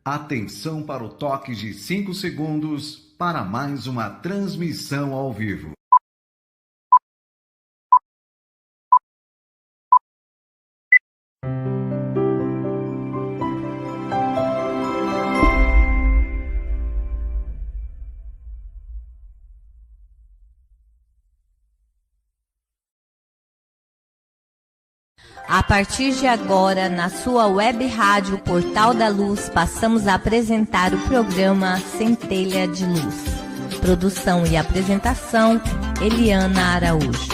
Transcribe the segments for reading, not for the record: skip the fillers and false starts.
Atenção para o toque de 5 segundos para mais uma transmissão ao vivo. A partir de agora, na sua web rádio Portal da Luz, passamos a apresentar o programa Centelha de Luz. Produção e apresentação, Eliana Araújo.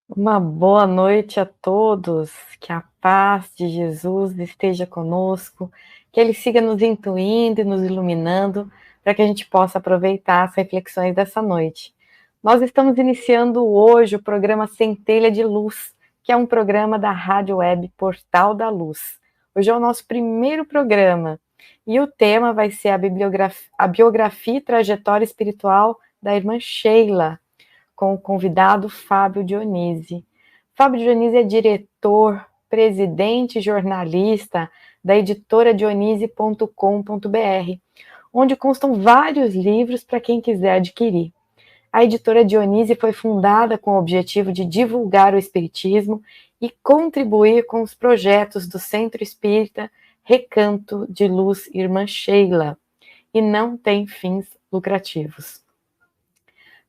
Uma boa noite a todos, que a paz de Jesus esteja conosco, que Ele siga nos intuindo e nos iluminando, para que a gente possa aproveitar as reflexões dessa noite. Nós estamos iniciando hoje o programa Centelha de Luz, que é um programa da Rádio Web Portal da Luz. Hoje é o nosso primeiro programa, e o tema vai ser a biografia e trajetória espiritual da irmã Sheila, com o convidado Fábio Dionísio. Fábio Dionísio é diretor, presidente e jornalista da editora dionísio.com.br, onde constam vários livros para quem quiser adquirir. A editora Dionísio foi fundada com o objetivo de divulgar o espiritismo e contribuir com os projetos do Centro Espírita Recanto de Luz Irmã Sheila, e não tem fins lucrativos.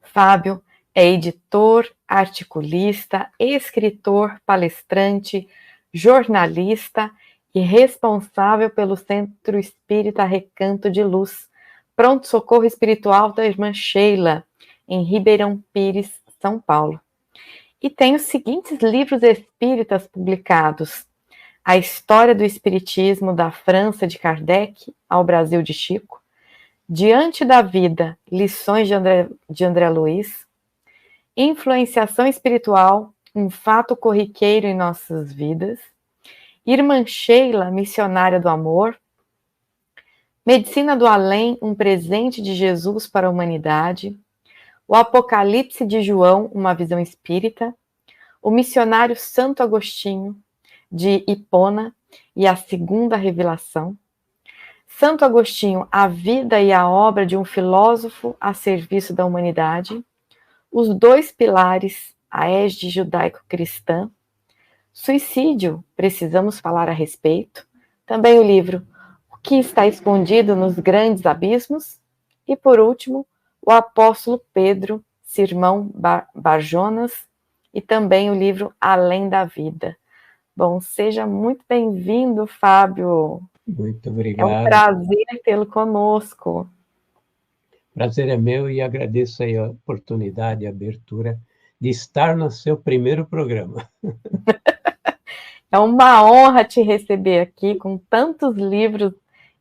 Fábio é editor, articulista, escritor, palestrante, jornalista e responsável pelo Centro Espírita Recanto de Luz, pronto-socorro espiritual da irmã Sheila, em Ribeirão Pires, São Paulo. E tem os seguintes livros espíritas publicados: A História do Espiritismo da França de Kardec ao Brasil de Chico, Diante da Vida, Lições de André Luiz, Influenciação Espiritual, um fato corriqueiro em nossas vidas, Irmã Sheila, Missionária do Amor, Medicina do Além, um presente de Jesus para a humanidade, O Apocalipse de João, uma visão espírita, O Missionário Santo Agostinho, de Hipona e a Segunda Revelação, Santo Agostinho, a vida e a obra de um filósofo a serviço da humanidade, Os Dois Pilares, a égide judaico-cristã, Suicídio, precisamos falar a respeito, também o livro O que está escondido nos grandes abismos, e por último, o apóstolo Pedro, Sermão Barjonas, e também o livro Além da Vida. Bom, seja muito bem-vindo, Fábio. Muito obrigado. É um prazer tê-lo conosco. Prazer é meu e agradeço aí a oportunidade e a abertura de estar no seu primeiro programa. É uma honra te receber aqui com tantos livros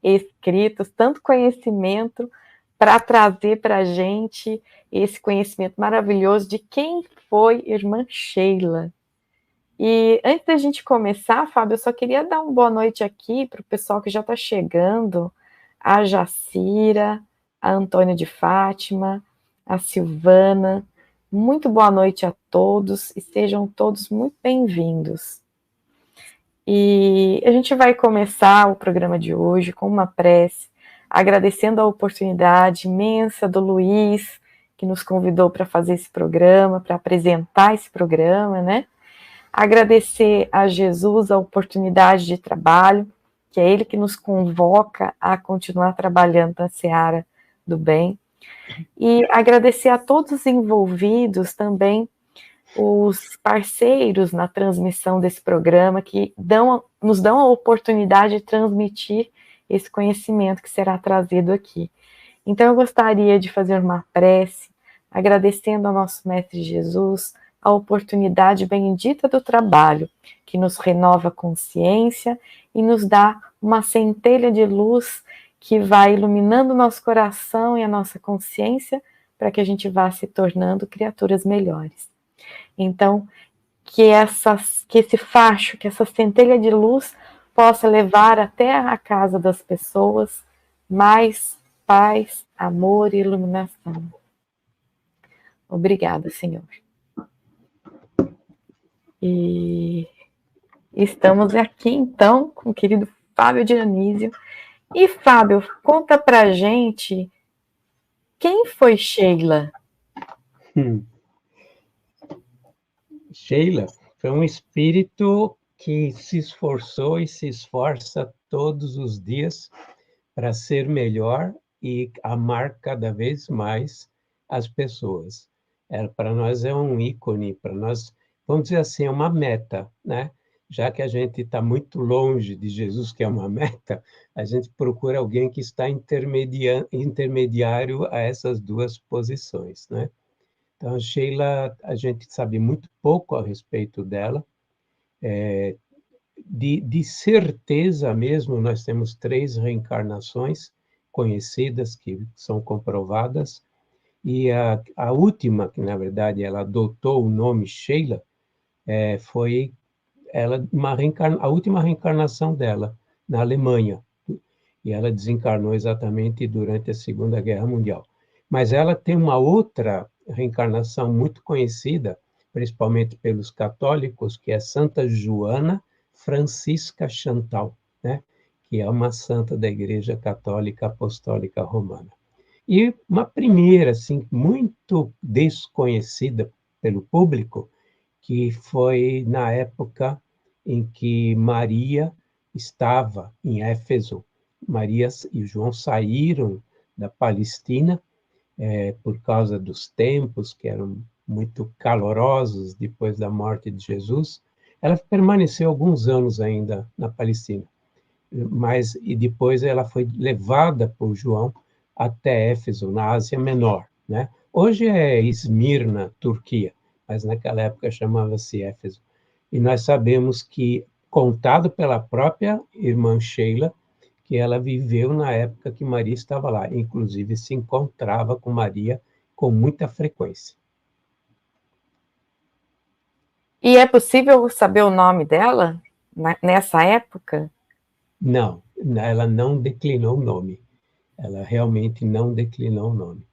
escritos, tanto conhecimento, para trazer para a gente esse conhecimento maravilhoso de quem foi Irmã Sheila. E antes da gente começar, Fábio, eu só queria dar uma boa noite aqui para o pessoal que já está chegando, a Jacira, a Antônia de Fátima, a Silvana. Muito boa noite a todos e sejam todos muito bem-vindos. E a gente vai começar o programa de hoje com uma prece, agradecendo a oportunidade imensa do Luiz, que nos convidou para fazer esse programa, para apresentar esse programa, né? Agradecer a Jesus a oportunidade de trabalho, que é Ele que nos convoca a continuar trabalhando na seara do bem. E agradecer a todos os envolvidos também, os parceiros na transmissão desse programa, que nos dão a oportunidade de transmitir esse conhecimento que será trazido aqui. Então, eu gostaria de fazer uma prece, agradecendo ao nosso Mestre Jesus a oportunidade bendita do trabalho, que nos renova a consciência e nos dá uma centelha de luz que vai iluminando o nosso coração e a nossa consciência para que a gente vá se tornando criaturas melhores. Então, que esse facho, que essa centelha de luz possa levar até a casa das pessoas mais paz, amor e iluminação. Obrigada, Senhor. E Estamos aqui, então, com o querido Fábio Dionísio. E, Fábio, conta pra gente quem foi Sheila? Sheila foi um espírito que se esforçou e se esforça todos os dias para ser melhor e amar cada vez mais as pessoas. Para nós é um ícone, para nós, vamos dizer assim, é uma meta, né? Já que a gente está muito longe de Jesus, que é uma meta, a gente procura alguém que está intermediário a essas duas posições, né? Então, a Sheila, a gente sabe muito pouco a respeito dela. De certeza mesmo, nós temos 3 reencarnações conhecidas, que são comprovadas, e a última, que na verdade ela adotou o nome Sheila, foi a última reencarnação dela, na Alemanha, e ela desencarnou exatamente durante a Segunda Guerra Mundial. Mas ela tem uma outra reencarnação muito conhecida, principalmente pelos católicos, que é Santa Joana Francisca Chantal, né? Que é uma santa da Igreja Católica Apostólica Romana. E uma primeira, assim, muito desconhecida pelo público, que foi na época em que Maria estava em Éfeso. Maria e João saíram da Palestina por causa dos tempos que eram muito calorosos depois da morte de Jesus. Ela permaneceu alguns anos ainda na Palestina, mas e depois ela foi levada por João até Éfeso, na Ásia Menor, né? Hoje é Esmirna, Turquia, mas naquela época chamava-se Éfeso. E nós sabemos que, contado pela própria irmã Sheila, que ela viveu na época que Maria estava lá, inclusive se encontrava com Maria com muita frequência. E é possível saber o nome dela nessa época? Não, ela não declinou o nome. Ela realmente não declinou o nome.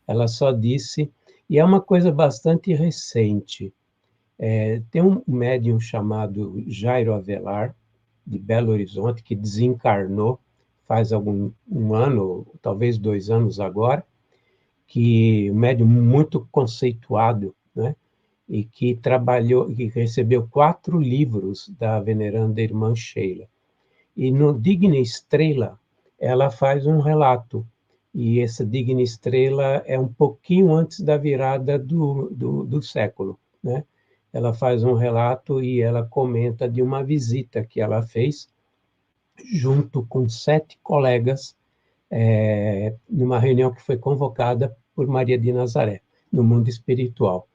Ela só disse, e é uma coisa bastante recente, tem um médium chamado Jairo Avelar, de Belo Horizonte, que desencarnou faz um ano, talvez 2 anos agora, que um médium muito conceituado, né? E que trabalhou, que recebeu 4 livros da veneranda irmã Sheila. E no Digna Estrela, ela faz um relato, e essa Digna Estrela é um pouquinho antes da virada do século, né? Ela faz um relato e ela comenta de uma visita que ela fez junto com 7 colegas, numa reunião que foi convocada por Maria de Nazaré, no mundo espiritual.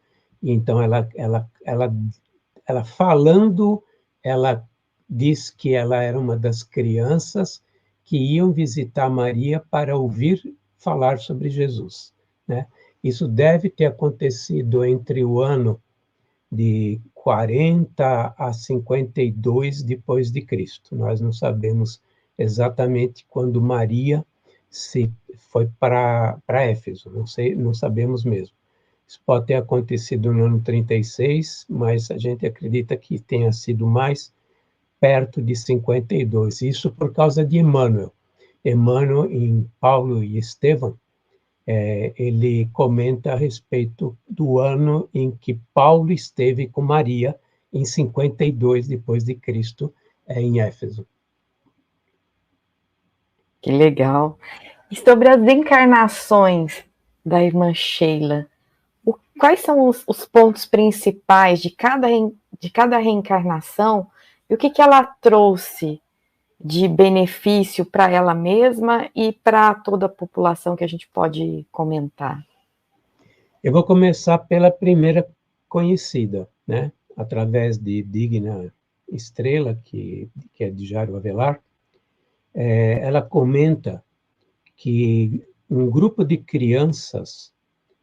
Então, ela falando, ela diz que ela era uma das crianças que iam visitar Maria para ouvir falar sobre Jesus, né? Isso deve ter acontecido entre o ano de 40 a 52 depois de Cristo. Nós não sabemos exatamente quando Maria foi para Éfeso, não sabemos mesmo. Isso pode ter acontecido no ano 36, mas a gente acredita que tenha sido mais perto de 52. Isso por causa de Emmanuel. Emmanuel, em Paulo e Estevão, ele comenta a respeito do ano em que Paulo esteve com Maria, em 52 depois de Cristo, em Éfeso. Que legal. E sobre as encarnações da irmã Sheila, quais são os pontos principais de cada reencarnação e o que ela trouxe de benefício para ela mesma e para toda a população que a gente pode comentar? Eu vou começar pela primeira conhecida, né? Através de Digna Estrela, que é de Jairo Avelar. Ela comenta que um grupo de crianças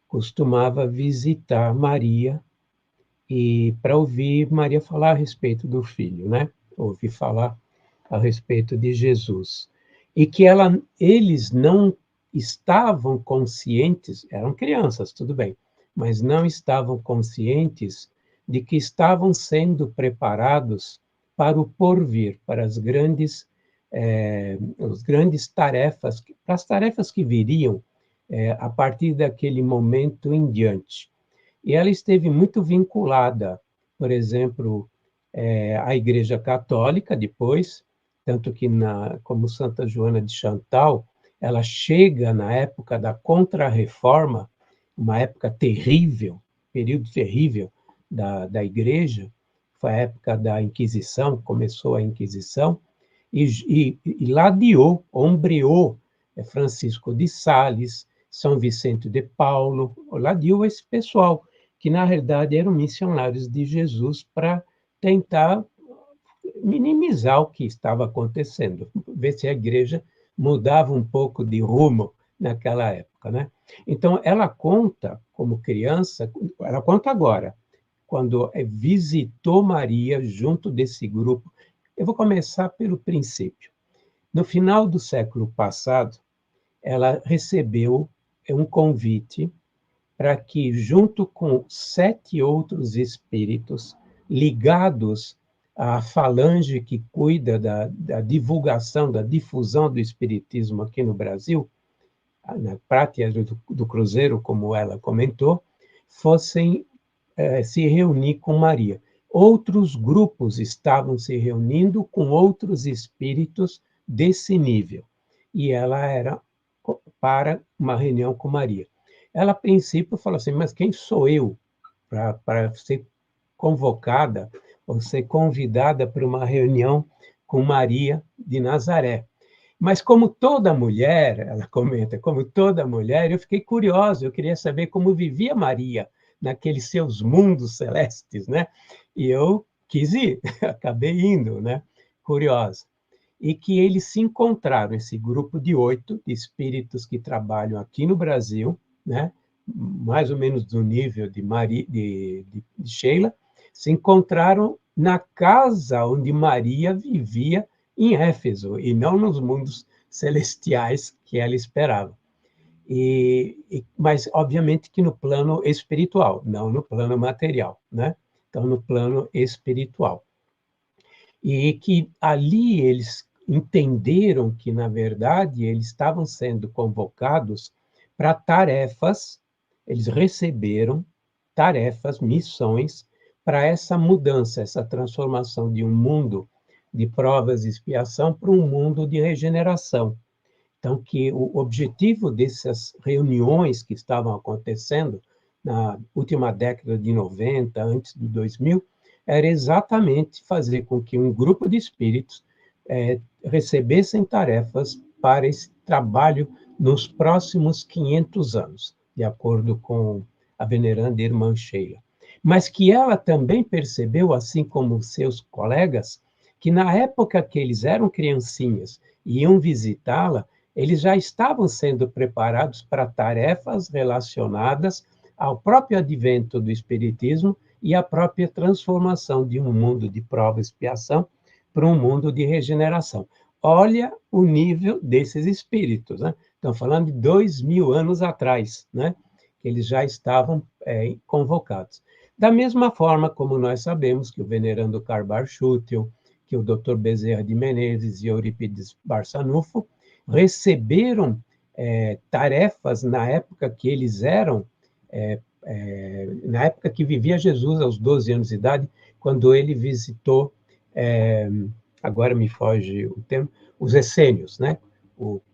costumava visitar Maria e para ouvir Maria falar a respeito do filho, né? Ouvir falar a respeito de Jesus. E que eles não estavam conscientes, eram crianças, tudo bem, mas não estavam conscientes de que estavam sendo preparados para o porvir, para as grandes tarefas, para as tarefas que viriam a partir daquele momento em diante. E ela esteve muito vinculada, por exemplo, à Igreja Católica depois, tanto que, como Santa Joana de Chantal, ela chega na época da Contra-Reforma, uma época terrível, período terrível da Igreja, foi a época da Inquisição, começou a Inquisição, e ladeou, ombreou Francisco de Sales, São Vicente de Paulo, ladeou esse pessoal, que na realidade eram missionários de Jesus para tentar minimizar o que estava acontecendo, ver se a igreja mudava um pouco de rumo naquela época, né? Então, ela conta, como criança, ela conta agora, quando visitou Maria junto desse grupo. Eu vou começar pelo princípio. No final do século passado, ela recebeu um convite para que, junto com 7 outros espíritos ligados à falange que cuida da divulgação, da difusão do espiritismo aqui no Brasil, na Pátria do Cruzeiro, como ela comentou, fossem se reunir com Maria. Outros grupos estavam se reunindo com outros espíritos desse nível, e ela era para uma reunião com Maria. Ela, a princípio, falou assim, mas quem sou eu para ser convocada ou ser convidada para uma reunião com Maria de Nazaré? Mas como toda mulher, ela comenta, como toda mulher, eu fiquei curiosa, eu queria saber como vivia Maria naqueles seus mundos celestes, né? E eu quis ir, acabei indo, né? Curiosa. E que eles se encontraram, esse grupo de 8 espíritos que trabalham aqui no Brasil, né? Mais ou menos do nível de Sheila, se encontraram na casa onde Maria vivia em Éfeso, e não nos mundos celestiais que ela esperava. Mas, obviamente, que no plano espiritual, não no plano material, né? Então, no plano espiritual. E que ali eles entenderam que, na verdade, eles estavam sendo convocados para tarefas, eles receberam tarefas, missões, para essa mudança, essa transformação de um mundo de provas e expiação para um mundo de regeneração. Então, que o objetivo dessas reuniões que estavam acontecendo na última década de 90, antes do 2000, era exatamente fazer com que um grupo de espíritos recebessem tarefas para esse trabalho nos próximos 500 anos, de acordo com a veneranda irmã Sheila. Mas que ela também percebeu, assim como seus colegas, que na época que eles eram criancinhas e iam visitá-la, eles já estavam sendo preparados para tarefas relacionadas ao próprio advento do Espiritismo e à própria transformação de um mundo de prova e expiação para um mundo de regeneração. Olha o nível desses espíritos, né? Estão falando de 2000 anos atrás, né? Que eles já estavam convocados. Da mesma forma como nós sabemos que o venerando Carbar Schutel, que o Dr. Bezerra de Menezes e Eurípides Barçanufo receberam tarefas na época que eles eram, na época que vivia Jesus, aos 12 anos de idade, quando ele visitou, agora me foge o termo, os essênios, né?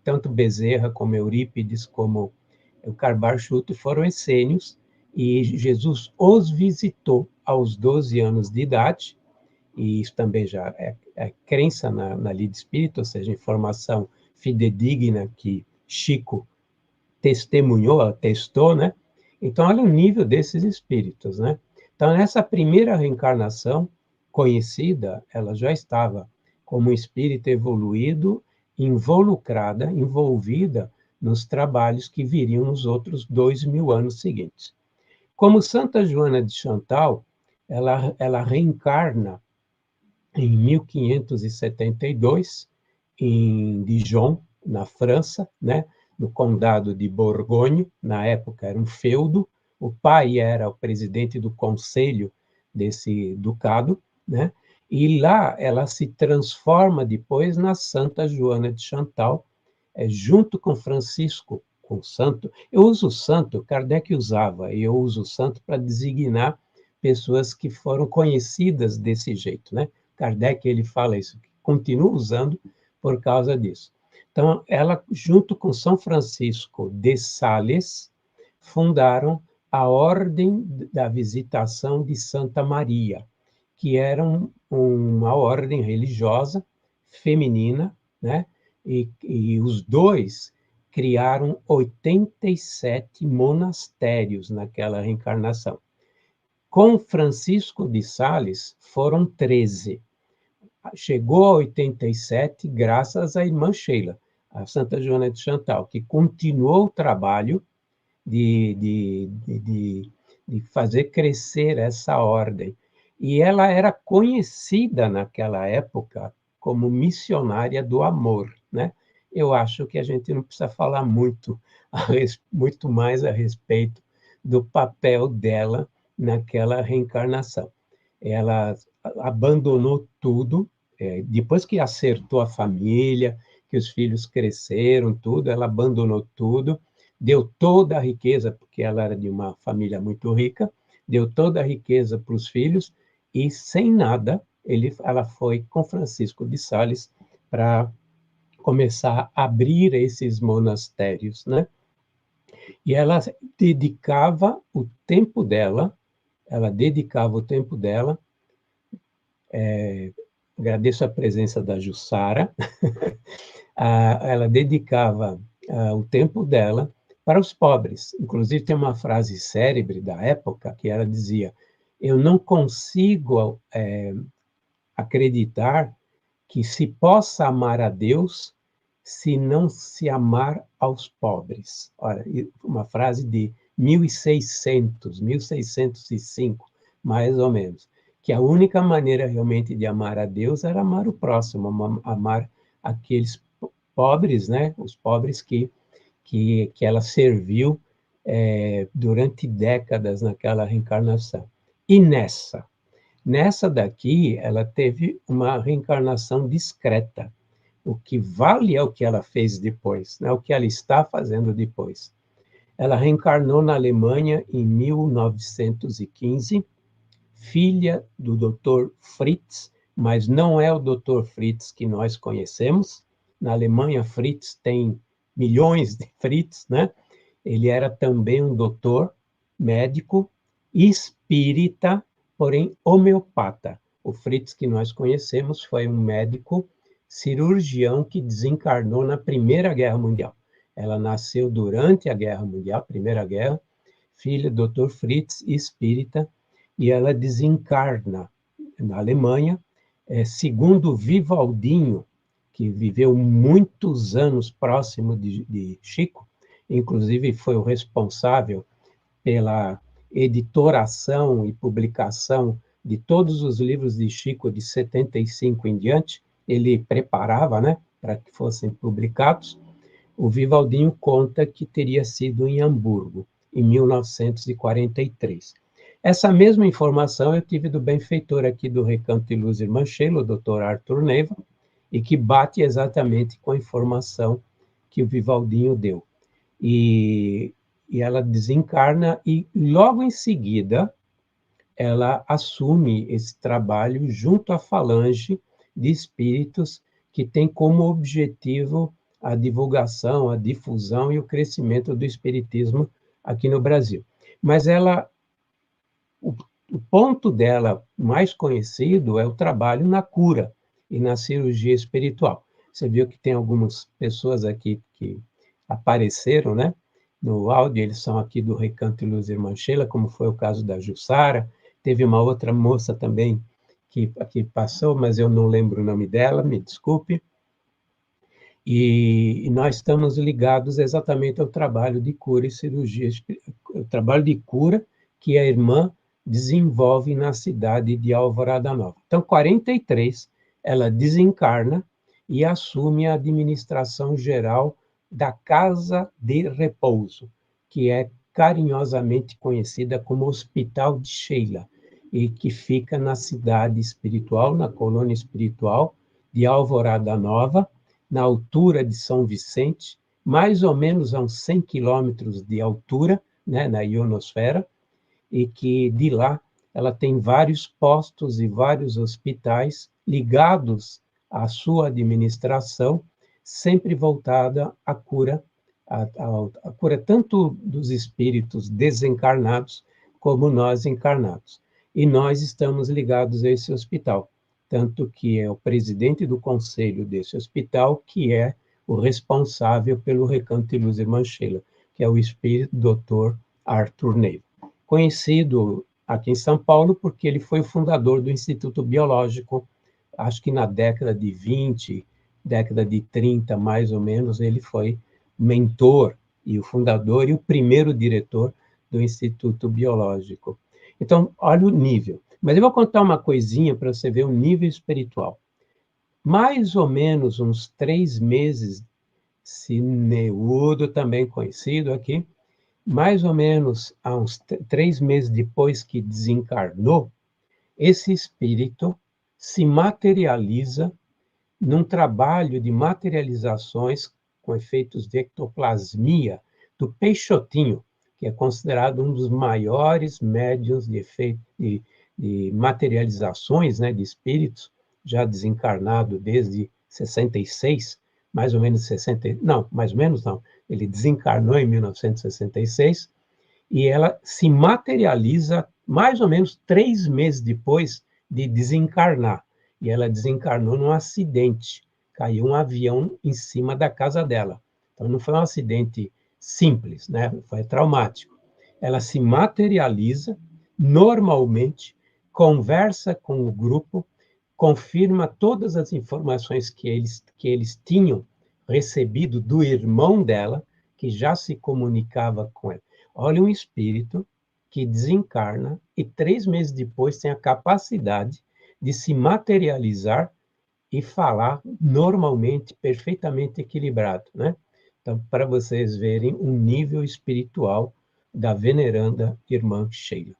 Tanto Bezerra como Eurípides, como o Carbar Schutel foram essênios, e Jesus os visitou aos 12 anos de idade, e isso também já é crença na lida espírita, ou seja, informação fidedigna que Chico testemunhou, atestou, né? Então, olha o nível desses espíritos, né? Então, nessa primeira reencarnação conhecida, ela já estava como um espírito evoluído, involucrada, envolvida nos trabalhos que viriam nos outros 2000 anos seguintes. Como Santa Joana de Chantal, ela reencarna em 1572, em Dijon, na França, né? No condado de Borgonha, na época era um feudo, o pai era o presidente do conselho desse ducado, né? E lá ela se transforma depois na Santa Joana de Chantal, junto com Francisco, com o santo. Eu uso santo, Kardec usava, e eu uso santo para designar pessoas que foram conhecidas desse jeito, né? Kardec, ele fala isso, continua usando por causa disso. Então, ela, junto com São Francisco de Sales, fundaram a Ordem da Visitação de Santa Maria, que era uma ordem religiosa feminina, né? E os dois criaram 87 monastérios naquela reencarnação. Com Francisco de Sales, foram 13. Chegou a 87 graças à irmã Sheila, a Santa Joana de Chantal, que continuou o trabalho de fazer crescer essa ordem. E ela era conhecida naquela época como missionária do amor, né? Eu acho que a gente não precisa falar muito mais a respeito do papel dela naquela reencarnação. Ela abandonou tudo, depois que acertou a família, que os filhos cresceram, tudo, ela abandonou tudo, deu toda a riqueza, porque ela era de uma família muito rica, deu toda a riqueza para os filhos, e sem nada, ela foi com Francisco de Sales para começar a abrir esses monastérios, né? E ela dedicava o tempo dela, agradeço a presença da Jussara, ela dedicava o tempo dela para os pobres. Inclusive, tem uma frase célebre da época que ela dizia: eu não consigo acreditar que se possa amar a Deus se não se amar aos pobres. Olha, uma frase de 1605, mais ou menos, que a única maneira realmente de amar a Deus era amar o próximo, amar aqueles pobres, né? Os pobres que ela serviu durante décadas naquela reencarnação. E nessa daqui, ela teve uma reencarnação discreta. O que vale é o que ela fez depois, né? O que ela está fazendo depois. Ela reencarnou na Alemanha em 1915, filha do Dr. Fritz, mas não é o Dr. Fritz que nós conhecemos. Na Alemanha, Fritz tem milhões de Fritz, né? Ele era também um doutor, médico, espírita, porém homeopata. O Fritz que nós conhecemos foi um médico cirurgião que desencarnou na Primeira Guerra Mundial. Ela nasceu durante a Guerra Mundial, Primeira Guerra, filha do Dr. Fritz, espírita, e ela desencarna na Alemanha, segundo Vivaldinho, que viveu muitos anos próximo de Chico, inclusive foi o responsável pela editoração e publicação de todos os livros de Chico de 75 em diante, ele preparava, né, para que fossem publicados. O Vivaldinho conta que teria sido em Hamburgo, em 1943. Essa mesma informação eu tive do benfeitor aqui do Recanto de Luz Irmã Sheila, o Dr. Arthur Neiva, e que bate exatamente com a informação que o Vivaldinho deu. E ela desencarna e, logo em seguida, ela assume esse trabalho junto à falange de espíritos que tem como objetivo a divulgação, a difusão e o crescimento do espiritismo aqui no Brasil. Mas o ponto dela mais conhecido é o trabalho na cura e na cirurgia espiritual. Você viu que tem algumas pessoas aqui que apareceram, né? No áudio, eles são aqui do Recanto de Luz Irmã Sheila, como foi o caso da Jussara. Teve uma outra moça também que passou, mas eu não lembro o nome dela, me desculpe. E nós estamos ligados exatamente ao trabalho de cura e cirurgia, o trabalho de cura que a irmã desenvolve na cidade de Alvorada Nova. Então, 43, ela desencarna e assume a administração geral da Casa de Repouso, que é carinhosamente conhecida como Hospital de Sheila. e que fica na cidade espiritual, na colônia espiritual de Alvorada Nova, na altura de São Vicente, mais ou menos a uns 100 quilômetros de altura, né, na ionosfera, e que de lá ela tem vários postos e vários hospitais ligados à sua administração, sempre voltada à cura, à cura tanto dos espíritos desencarnados como nós encarnados. E nós estamos ligados a esse hospital, tanto que é o presidente do conselho desse hospital que é o responsável pelo Recanto de Luz Irmã Sheila, que é o espírito Dr. Arthur Neiva. Conhecido aqui em São Paulo porque ele foi o fundador do Instituto Biológico, acho que na década de 20, década de 30, mais ou menos, ele foi mentor e o fundador e o primeiro diretor do Instituto Biológico. Então, olha o nível. Mas eu vou contar uma coisinha para você ver o nível espiritual. Mais ou menos uns 3 meses, Cineudo, também conhecido aqui, mais ou menos há uns 3 meses depois que desencarnou, esse espírito se materializa num trabalho de materializações com efeitos de ectoplasmia do Peixotinho, que é considerado um dos maiores médiuns de materializações, né, de espíritos, já desencarnado desde 66, mais ou menos 60, não, mais ou menos não, ele desencarnou em 1966, e ela se materializa mais ou menos 3 meses depois de desencarnar. E ela desencarnou num acidente. Caiu um avião em cima da casa dela. Então, não foi um acidente simples, né? Foi traumático. Ela se materializa normalmente, conversa com o grupo, confirma todas as informações que eles tinham recebido do irmão dela, que já se comunicava com ela. Olha um espírito que desencarna e 3 meses depois tem a capacidade de se materializar e falar normalmente, perfeitamente equilibrado, né? Então, para vocês verem o nível espiritual da veneranda irmã Sheila.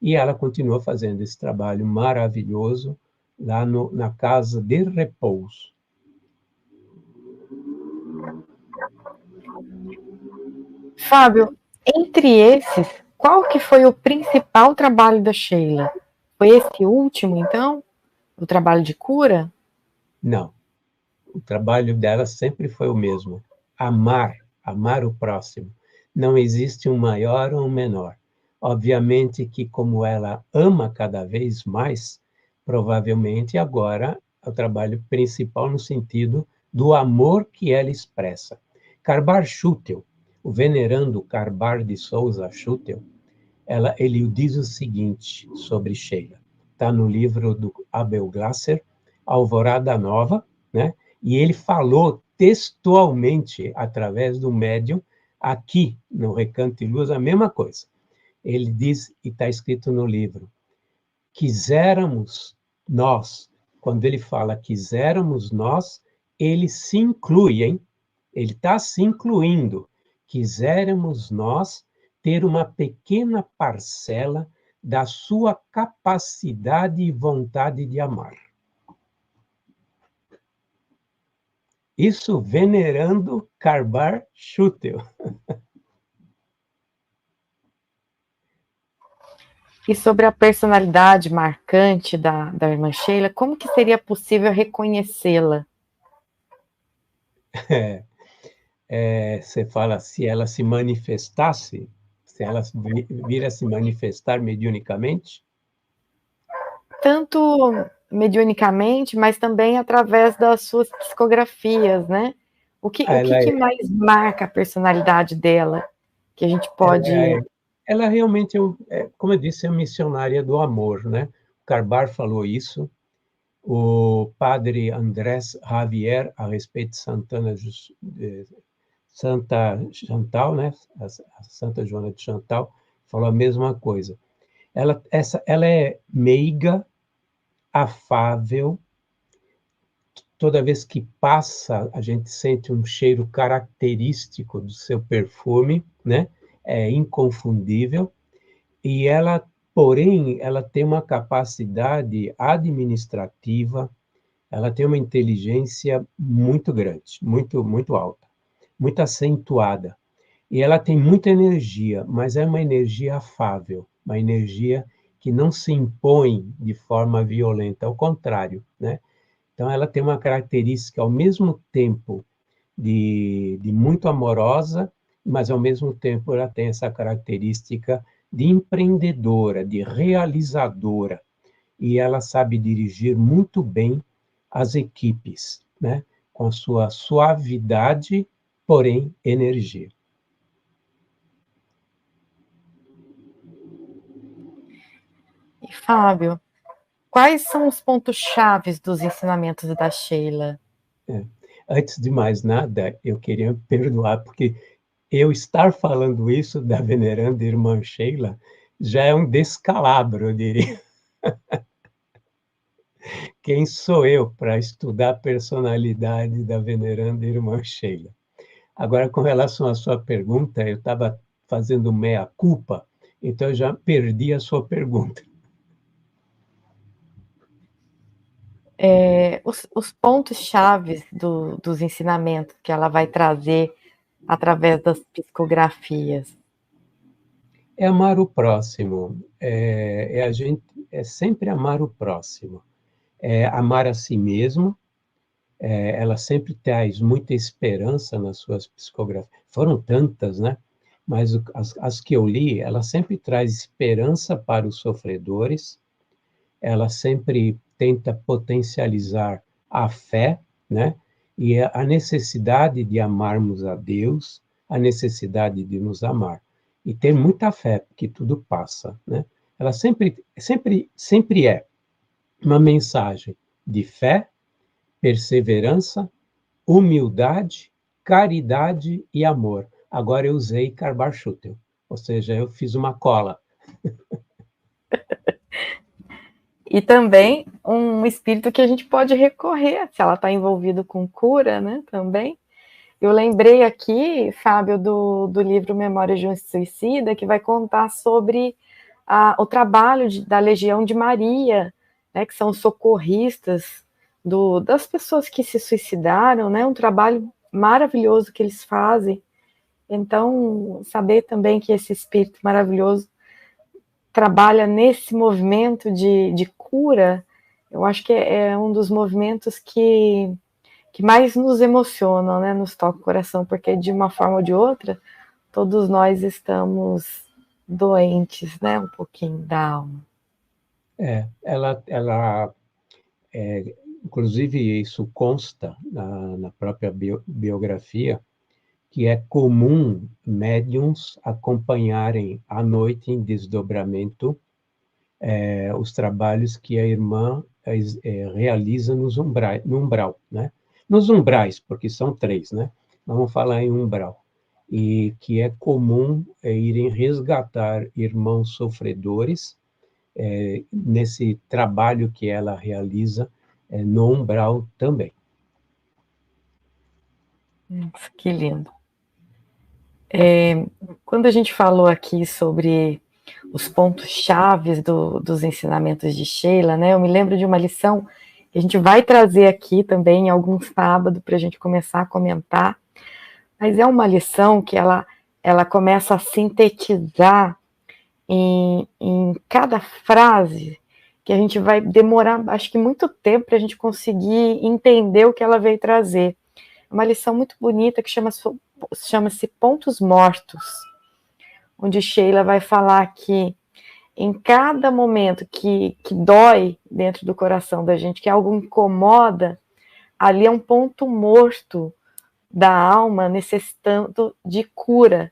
E ela continua fazendo esse trabalho maravilhoso lá na Casa de Repouso. Fábio, entre esses, qual que foi o principal trabalho da Sheila? Foi esse último, então? O trabalho de cura? Não. O trabalho dela sempre foi o mesmo. Amar o próximo. Não existe um maior ou um menor. Obviamente que como ela ama cada vez mais, provavelmente agora é o trabalho principal no sentido do amor que ela expressa. Carbar Schutel, o venerando Carbar de Souza Schutel, ele diz o seguinte sobre Sheila. Está no livro do Abel Glasser, Alvorada Nova, né? E ele falou textualmente, através do médium, aqui no Recanto de Luz, a mesma coisa. Ele diz, e está escrito no livro, quiséramos nós, quando ele fala quiséramos nós, ele se inclui, hein? Ele está se incluindo. Quiséramos nós ter uma pequena parcela da sua capacidade e vontade de amar. Isso venerando Carbar Schutel. E sobre a personalidade marcante da irmã Sheila, como que seria possível reconhecê-la? Você fala, se ela se manifestasse, se ela vir a se manifestar mediunicamente? Tanto mediunicamente, mas também através das suas psicografias, né? O que mais marca a personalidade dela? Que a gente pode... Ela realmente, como eu disse, é missionária do amor, né? O Carbar falou isso, o padre Andrés Javier, a respeito de Santa Chantal, né? A Santa Joana de Chantal, falou a mesma coisa. Ela é meiga, afável, toda vez que passa, a gente sente um cheiro característico do seu perfume, né? É inconfundível, e ela porém, ela tem uma capacidade administrativa, ela tem uma inteligência muito grande, muito alta, muito acentuada. E ela tem muita energia, mas é uma energia afável, uma energia que não se impõe de forma violenta, ao contrário, né? Então, ela tem uma característica, ao mesmo tempo, de muito amorosa, mas, ao mesmo tempo, ela tem essa característica de empreendedora, de realizadora, e ela sabe dirigir muito bem as equipes, né? Com a sua suavidade, porém, energia. E, Fábio, quais são os pontos chaves dos ensinamentos da Sheila? Antes de mais nada, eu queria perdoar, porque eu estar falando isso da veneranda irmã Sheila já é um descalabro, eu diria. Quem sou eu para estudar a personalidade da veneranda irmã Sheila? Agora, com relação à sua pergunta, eu estava fazendo meia-culpa, então eu já perdi a sua pergunta. Os pontos chaves dos ensinamentos que ela vai trazer através das psicografias. É amar o próximo, é sempre amar o próximo, é amar a si mesmo. Ela sempre traz muita esperança nas suas psicografias. Foram tantas, né? Mas as que eu li, ela sempre traz esperança para os sofredores, ela sempre tenta potencializar a fé, né? E a necessidade de amarmos a Deus, a necessidade de nos amar. E ter muita fé, porque tudo passa, né? Ela sempre é uma mensagem de fé, perseverança, humildade, caridade e amor. Agora eu usei Carbachútel, ou seja, eu fiz uma cola. E também um espírito que a gente pode recorrer, se ela está envolvida com cura, né, também. Eu lembrei aqui, Fábio, do livro Memórias de um Suicida, que vai contar sobre o trabalho da Legião de Maria, né, que são socorristas das pessoas que se suicidaram, né, um trabalho maravilhoso que eles fazem. Então, saber também que esse espírito maravilhoso trabalha nesse movimento de cura, eu acho que é um dos movimentos que mais nos emocionam, né, nos toca o coração, porque de uma forma ou de outra, todos nós estamos doentes, né, um pouquinho da alma. Ela inclusive isso consta na própria biografia, que é comum médiums acompanharem à noite em desdobramento os trabalhos que a irmã realiza no umbral, né? Nos umbrais, porque são 3, né? Vamos falar em umbral. E que é comum irem resgatar irmãos sofredores nesse trabalho que ela realiza no umbral também. Que lindo. Quando a gente falou aqui sobre os pontos chaves dos ensinamentos de Sheila, né? Eu me lembro de uma lição que a gente vai trazer aqui também em algum sábado para a gente começar a comentar, mas é uma lição que ela começa a sintetizar em cada frase, que a gente vai demorar, acho que muito tempo para a gente conseguir entender o que ela veio trazer. É uma lição muito bonita que chama-se Pontos Mortos, onde Sheila vai falar que em cada momento que dói dentro do coração da gente, que algo incomoda, ali é um ponto morto da alma necessitando de cura.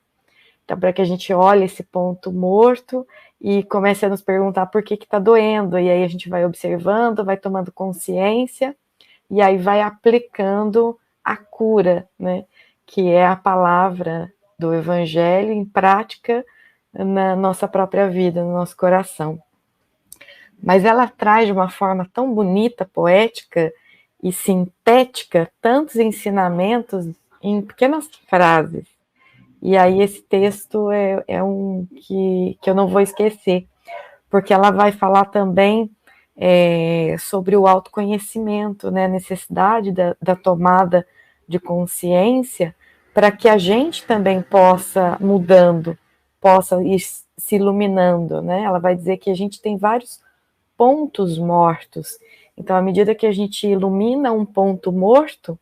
Então, para que a gente olhe esse ponto morto e comece a nos perguntar por que está doendo, e aí a gente vai observando, vai tomando consciência, e aí vai aplicando a cura, né? Que é a palavra do Evangelho em prática na nossa própria vida, no nosso coração. Mas ela traz de uma forma tão bonita, poética e sintética tantos ensinamentos em pequenas frases. E aí esse texto é um que eu não vou esquecer, porque ela vai falar também sobre o autoconhecimento, né, a necessidade da tomada de consciência, para que a gente também possa mudando, possa ir se iluminando, né? Ela vai dizer que a gente tem vários pontos mortos. Então, à medida que a gente ilumina um ponto morto,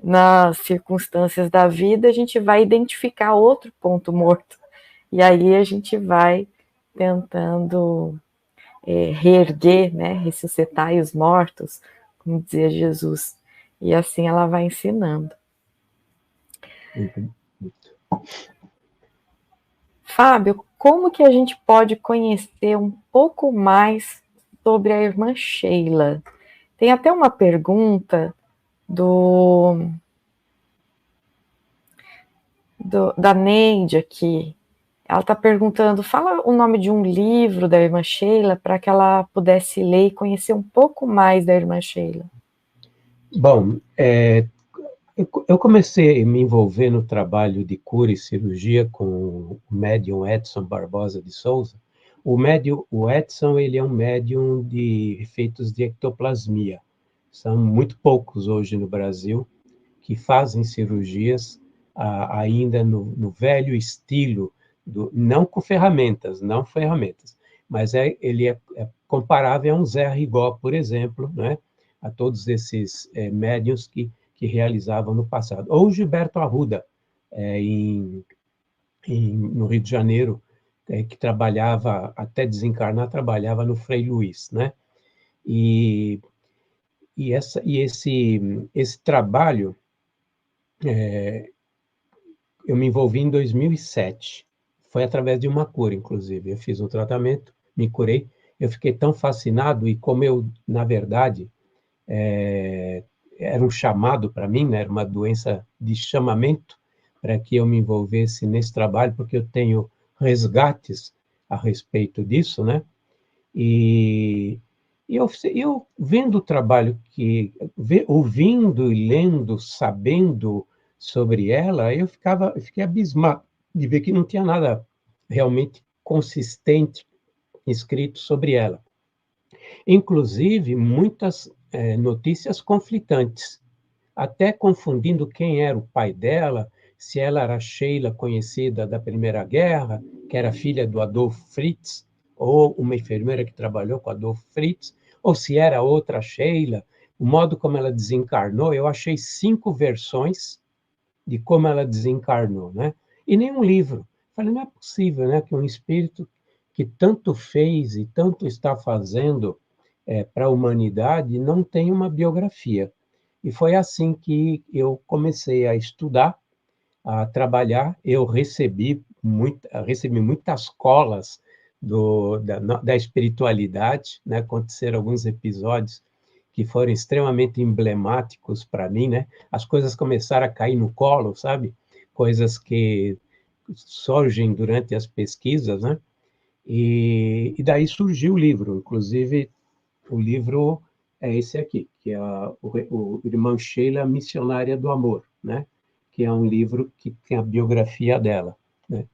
nas circunstâncias da vida, a gente vai identificar outro ponto morto. E aí a gente vai tentando reerguer, né, ressuscitar os mortos, como dizia Jesus. E assim ela vai ensinando. Fábio, como que a gente pode conhecer um pouco mais sobre a irmã Sheila? Tem até uma pergunta da Neide aqui. Ela está perguntando, fala o nome de um livro da irmã Sheila para que ela pudesse ler e conhecer um pouco mais da irmã Sheila. Bom, eu comecei a me envolver no trabalho de cura e cirurgia com o médium Edson Barbosa de Souza. O Edson, ele é um médium de efeitos de ectoplasmia. São muito poucos hoje no Brasil que fazem cirurgias ainda no velho estilo, não com ferramentas, mas ele é comparável a um Zé Rigó, por exemplo, né? A todos esses médiuns que realizavam no passado. Ou Gilberto Arruda, no Rio de Janeiro, que trabalhava, até desencarnar, trabalhava no Frei Luiz, né? E esse trabalho, eu me envolvi em 2007. Foi através de uma cura, inclusive. Eu fiz um tratamento, me curei. Eu fiquei tão fascinado, e como eu, na verdade, era um chamado para mim, né? Era uma doença de chamamento para que eu me envolvesse nesse trabalho, porque eu tenho resgates a respeito disso, né? E eu vendo o trabalho ouvindo e lendo, sabendo sobre ela, eu fiquei abismado de ver que não tinha nada realmente consistente escrito sobre ela. Inclusive, muitas notícias conflitantes, até confundindo quem era o pai dela, se ela era Sheila, conhecida da Primeira Guerra, que era filha do Adolf Fritz, ou uma enfermeira que trabalhou com Adolf Fritz, ou se era outra Sheila, o modo como ela desencarnou. Eu achei 5 versões de como ela desencarnou, né? E nenhum livro. Falei, não é possível, né, que um espírito que tanto fez e tanto está fazendo para a humanidade não tenha uma biografia. E foi assim que eu comecei a estudar, a trabalhar. Eu recebi muitas colas da espiritualidade, né? Aconteceram alguns episódios que foram extremamente emblemáticos para mim, né? As coisas começaram a cair no colo, sabe? Coisas que surgem durante as pesquisas, né? E daí surgiu o livro. Inclusive, o livro é esse aqui, que é o Irmã Sheila, Missionária do Amor, né? Que é um livro que tem a biografia dela, né?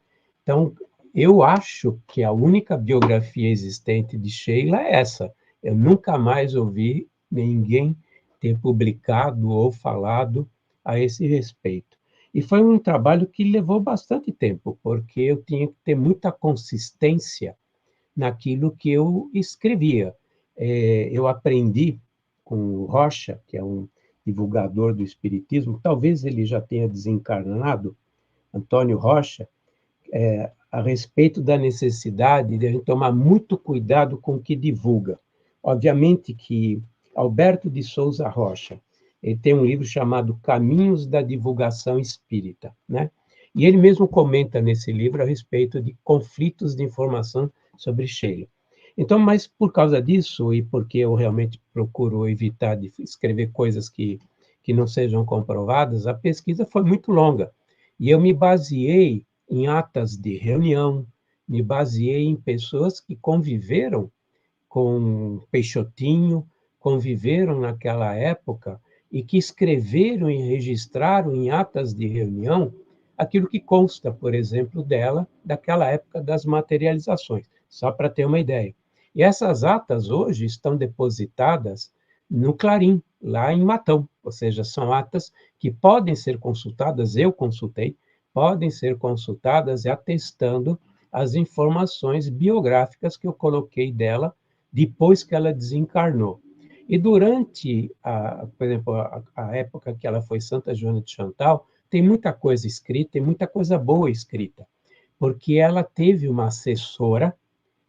Então, eu acho que a única biografia existente de Sheila é essa. Eu nunca mais ouvi ninguém ter publicado ou falado a esse respeito. E foi um trabalho que levou bastante tempo, porque eu tinha que ter muita consistência naquilo que eu escrevia. Eu aprendi com o Rocha, que é um divulgador do Espiritismo, talvez ele já tenha desencarnado, Antônio Rocha, a respeito da necessidade de a gente tomar muito cuidado com o que divulga. Obviamente que Alberto de Souza Rocha, ele tem um livro chamado Caminhos da Divulgação Espírita, né? E ele mesmo comenta nesse livro a respeito de conflitos de informação sobre Sheila. Então, mas por causa disso, e porque eu realmente procuro evitar de escrever coisas que não sejam comprovadas, a pesquisa foi muito longa. E eu me baseei em atas de reunião, me baseei em pessoas que conviveram com Peixotinho, conviveram naquela época e que escreveram e registraram em atas de reunião aquilo que consta, por exemplo, dela, daquela época das materializações, só para ter uma ideia. E essas atas hoje estão depositadas no Clarim, lá em Matão, ou seja, são atas que podem ser consultadas, eu consultei, podem ser consultadas atestando as informações biográficas que eu coloquei dela depois que ela desencarnou. E durante, por exemplo, a época que ela foi Santa Joana de Chantal, tem muita coisa escrita, tem muita coisa boa escrita, porque ela teve uma assessora,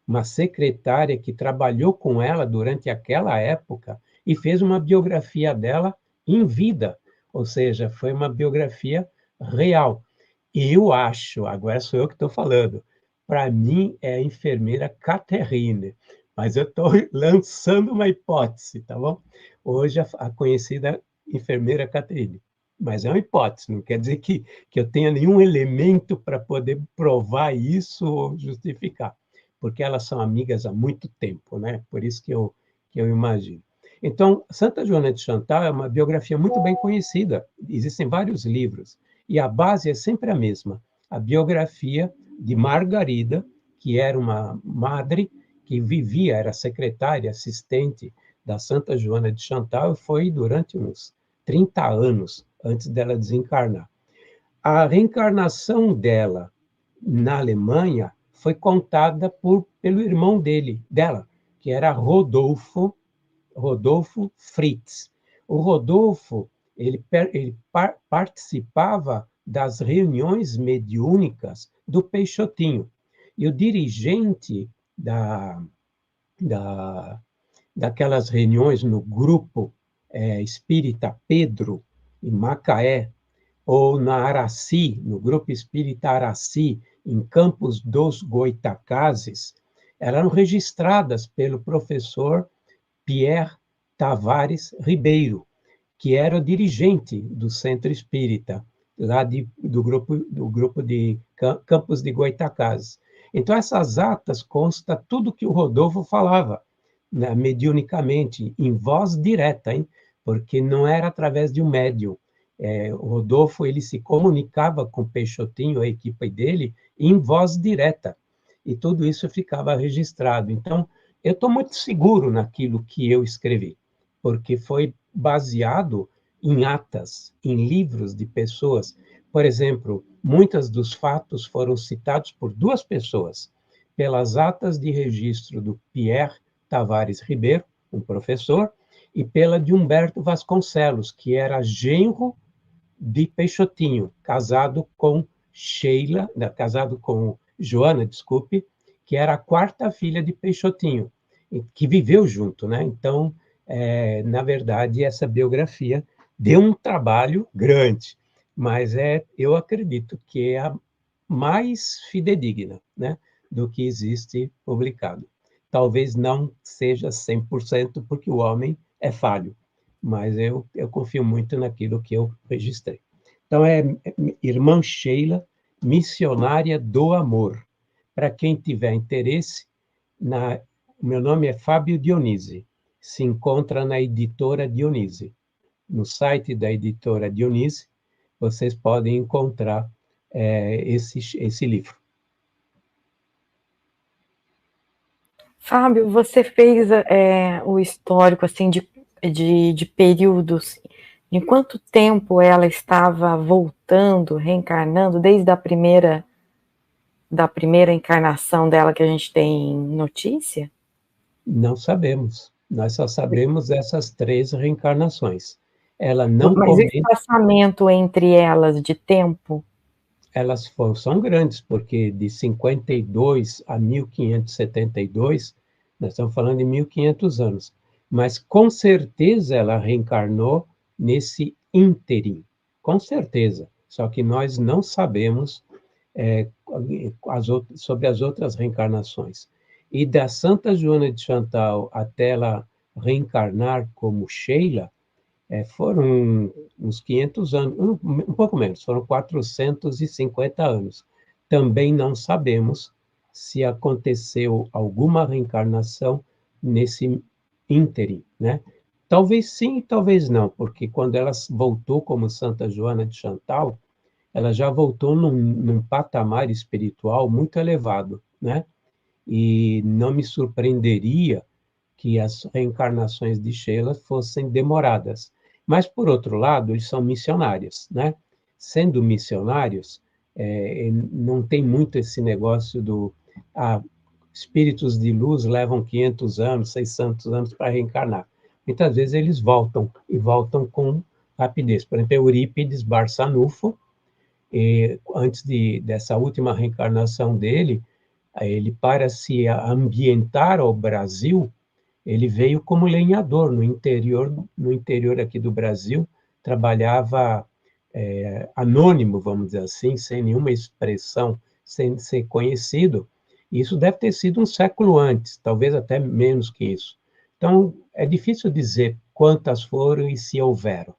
uma secretária que trabalhou com ela durante aquela época e fez uma biografia dela em vida, ou seja, foi uma biografia real. E eu acho, agora sou eu que estou falando, para mim é a enfermeira Catherine, mas eu estou lançando uma hipótese, tá bom? Hoje a conhecida enfermeira Catherine, mas é uma hipótese, não quer dizer que eu tenha nenhum elemento para poder provar isso ou justificar, porque elas são amigas há muito tempo, né? Por isso que eu imagino. Então, Santa Joana de Chantal é uma biografia muito bem conhecida, existem vários livros, e a base é sempre a mesma, a biografia de Margarida, que era uma madre que vivia, era secretária, assistente da Santa Joana de Chantal, e foi durante uns 30 anos antes dela desencarnar. A reencarnação dela na Alemanha foi contada pelo irmão dela, que era Rodolfo Fritz. O Rodolfo, ele participava das reuniões mediúnicas do Peixotinho. E o dirigente daquelas reuniões no grupo espírita Pedro, em Macaé, ou na Araci, no grupo espírita Araci, em Campos dos Goitacazes, eram registradas pelo professor Pierre Tavares Ribeiro, que era o dirigente do Centro Espírita, lá do grupo de Campos de Goitacazes. Então, essas atas consta tudo que o Rodolfo falava, né, mediunicamente, em voz direta, hein? Porque não era através de um médium. O Rodolfo ele se comunicava com o Peixotinho, a equipe dele, em voz direta. E tudo isso ficava registrado. Então, eu estou muito seguro naquilo que eu escrevi, porque foi baseado em atas, em livros de pessoas. Por exemplo, muitos dos fatos foram citados por duas pessoas, pelas atas de registro do Pierre Tavares Ribeiro, um professor, e pela de Humberto Vasconcelos, que era genro de Peixotinho, casado com Joana, desculpe, que era a quarta filha de Peixotinho, que viveu junto, né? Então, na verdade, essa biografia deu um trabalho grande, mas eu acredito que é a mais fidedigna, né, do que existe publicado. Talvez não seja 100%, porque o homem é falho, mas eu confio muito naquilo que eu registrei. Então, Irmã Sheila, Missionária do Amor. Para quem tiver interesse, meu nome é Fábio Dionise, se encontra na editora Dionise. No site da editora Dionise, vocês podem encontrar esse livro. Fábio, você fez o histórico assim de períodos. Em quanto tempo ela estava voltando, reencarnando, desde a primeira encarnação dela que a gente tem notícia? Não sabemos. Nós só sabemos essas 3 reencarnações. Ela não Mas comenta... o espaçamento entre elas de tempo? Elas são grandes, porque de 52 a 1572, nós estamos falando de 1500 anos. Mas, com certeza, ela reencarnou nesse ínterim. Com certeza. Só que nós não sabemos sobre as outras reencarnações. E da Santa Joana de Chantal até ela reencarnar como Sheila, foram uns 500 anos, um pouco menos, foram 450 anos. Também não sabemos se aconteceu alguma reencarnação nesse ínterim, né? Talvez sim, talvez não, porque quando ela voltou como Santa Joana de Chantal, ela já voltou num patamar espiritual muito elevado, né? e não me surpreenderia que as reencarnações de Sheila fossem demoradas. Mas, por outro lado, eles são missionários, né? Sendo missionários, não tem muito esse negócio do... espíritos de luz levam 500 anos, 600 anos para reencarnar. Muitas vezes eles voltam, e voltam com rapidez. Por exemplo, Eurípides Barçanufo, antes dessa última reencarnação dele, ele, para se ambientar ao Brasil, ele veio como lenhador no interior aqui do Brasil, trabalhava anônimo, vamos dizer assim, sem nenhuma expressão, sem ser conhecido. Isso deve ter sido um século antes, talvez até menos que isso. Então, é difícil dizer quantas foram e se houveram.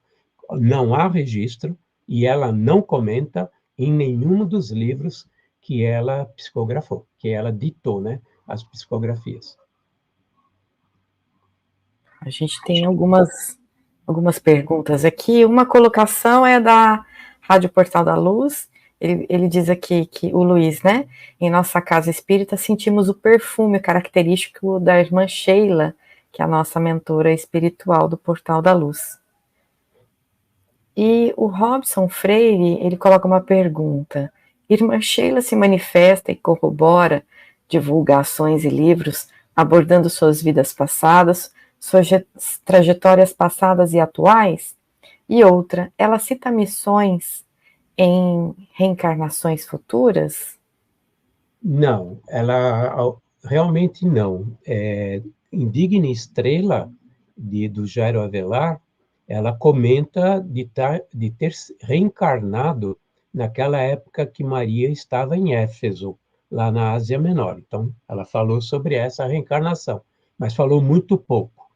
Não há registro, e ela não comenta em nenhum dos livros que ela psicografou, que ela ditou, né, as psicografias. A gente tem algumas perguntas aqui. Uma colocação é da Rádio Portal da Luz. Ele diz aqui que o Luiz, né? Em nossa casa espírita sentimos o perfume característico da irmã Sheila, que é a nossa mentora espiritual do Portal da Luz. E o Robson Freire, ele coloca uma pergunta. Irmã Sheila se manifesta e corrobora divulgações e livros abordando suas vidas passadas, suas trajetórias passadas e atuais? E outra, ela cita missões em reencarnações futuras? Não, ela realmente não. Em Digna Estrela, do Jairo Avelar, ela comenta de ter reencarnado naquela época que Maria estava em Éfeso, lá na Ásia Menor. Então, ela falou sobre essa reencarnação, mas falou muito pouco.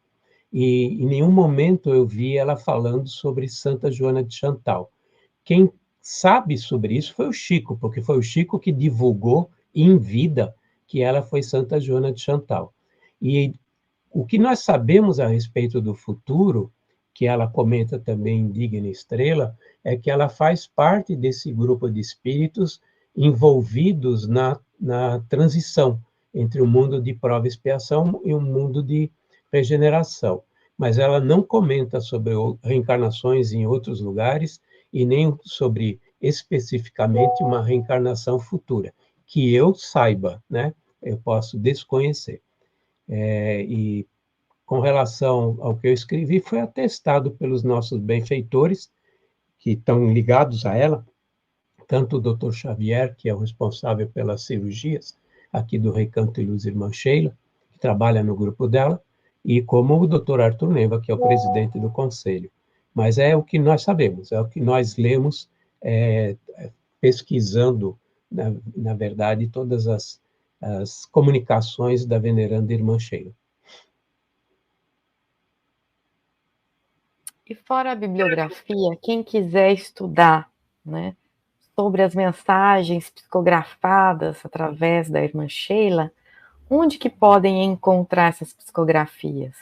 E em nenhum momento eu vi ela falando sobre Santa Joana de Chantal. Quem sabe sobre isso foi o Chico, porque foi o Chico que divulgou em vida que ela foi Santa Joana de Chantal. E o que nós sabemos a respeito do futuro, que ela comenta também em Digna Estrela, é que ela faz parte desse grupo de espíritos envolvidos na transição entre o mundo de prova e expiação e o mundo de regeneração. Mas ela não comenta sobre reencarnações em outros lugares e nem sobre especificamente uma reencarnação futura, que eu saiba, né? Eu posso desconhecer. E com relação ao que eu escrevi, foi atestado pelos nossos benfeitores, que estão ligados a ela, tanto o Dr. Xavier, que é o responsável pelas cirurgias aqui do Recanto e Luz Irmã Sheila, que trabalha no grupo dela, e como o Dr. Arthur Neva, que é o presidente do conselho. Mas é o que nós sabemos, é o que nós lemos, pesquisando, na verdade, todas as comunicações da veneranda Irmã Sheila. E fora a bibliografia, quem quiser estudar, né, sobre as mensagens psicografadas através da irmã Sheila, onde que podem encontrar essas psicografias?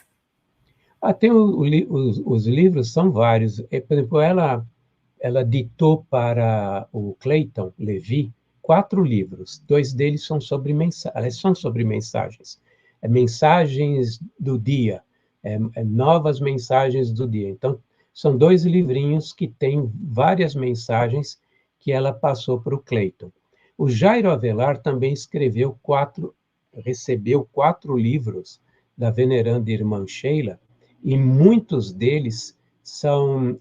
Tem os livros, são vários. Por exemplo, ela ditou para o Clayton Levi 4 livros. 2 deles são sobre mensagens. Mensagens do dia, novas mensagens do dia. Então, são 2 livrinhos que têm várias mensagens que ela passou para o Clayton. O Jairo Avelar também recebeu 4 livros da veneranda Irmã Sheila, e muitos deles são